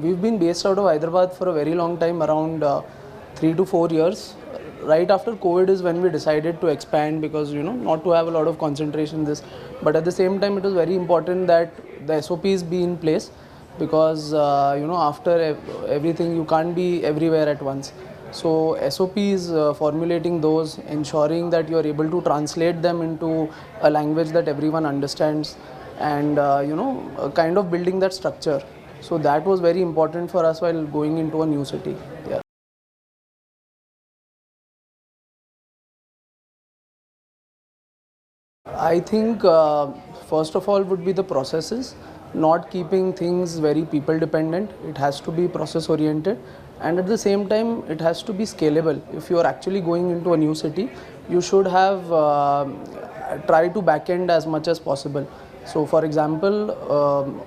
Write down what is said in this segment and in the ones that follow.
we've been based out of Hyderabad for a very long time, around 3 to 4 years. Right after COVID is when we decided to expand, because not to have a lot of concentration in this, but at the same time it was very important that the SOPs be in place, because after everything you can't be everywhere at once. So SOPs, formulating those, ensuring that you are able to translate them into a language that everyone understands, and kind of building that structure. So that was very important for us while going into a new city. Yeah. I think first of all would be the processes, not keeping things very people dependent. It has to be process oriented, and at the same time it has to be scalable. If you are actually going into a new city, you should have try to backend as much as possible. So for example,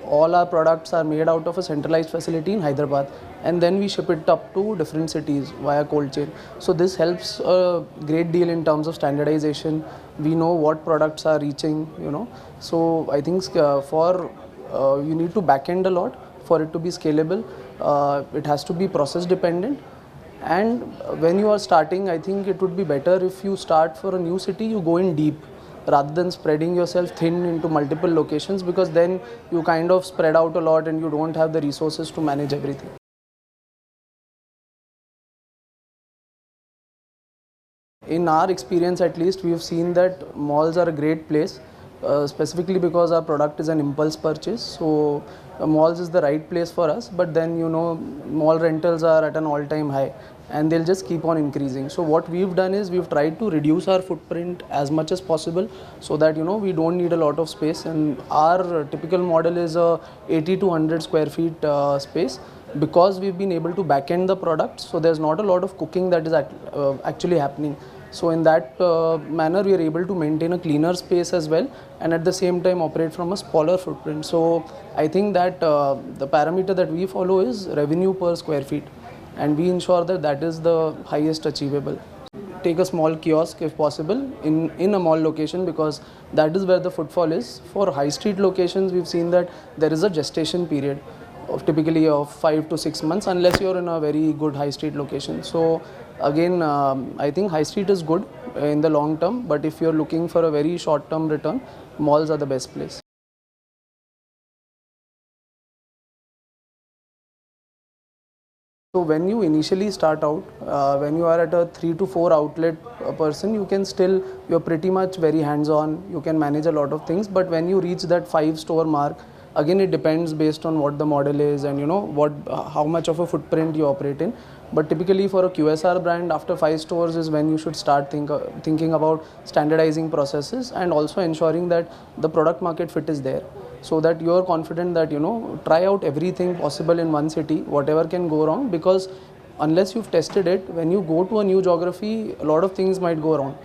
all our products are made out of a centralized facility in Hyderabad, and then we ship it up to different cities via cold chain. So this helps a great deal in terms of standardization. We know what products are reaching, So I think for you need to backend a lot for it to be scalable. It has to be process dependent. And when you are starting, I think it would be better if you start for a new city, you go in deep, rather than spreading yourself thin into multiple locations, because then you kind of spread out a lot and you don't have the resources to manage everything. In our experience at least, we have seen that malls are a great place, specifically because our product is an impulse purchase. So malls is the right place for us, but then mall rentals are at an all-time high and they'll just keep on increasing. So what we've done is we've tried to reduce our footprint as much as possible, so that we don't need a lot of space, and our typical model is a 80 to 100 square feet space, because we've been able to back-end the product, so there's not a lot of cooking that is actually happening. So in that manner, we are able to maintain a cleaner space as well, and at the same time operate from a smaller footprint. So I think that the parameter that we follow is revenue per square feet, and we ensure that that is the highest achievable. Take a small kiosk if possible in a mall location, because that is where the footfall is. For high street locations, we've seen that there is a gestation period of typically of 5 to 6 months, unless you're in a very good high street location. So again, I think high street is good in the long term, but if you're looking for a very short term return, malls are the best place. So when you initially start out, when you are at a 3 to 4 outlet person, you're pretty much very hands-on, you can manage a lot of things. But when you reach that 5 store mark, again it depends based on what the model is and how much of a footprint you operate in. But typically for a QSR brand, after 5 stores is when you should start thinking about standardizing processes, and also ensuring that the product market fit is there, so that you are confident that try out everything possible in one city, whatever can go wrong, because unless you've tested it, when you go to a new geography, a lot of things might go wrong,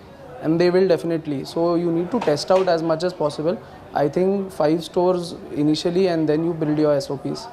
and they will definitely. So you need to test out as much as possible. I think 5 stores initially, and then you build your SOPs.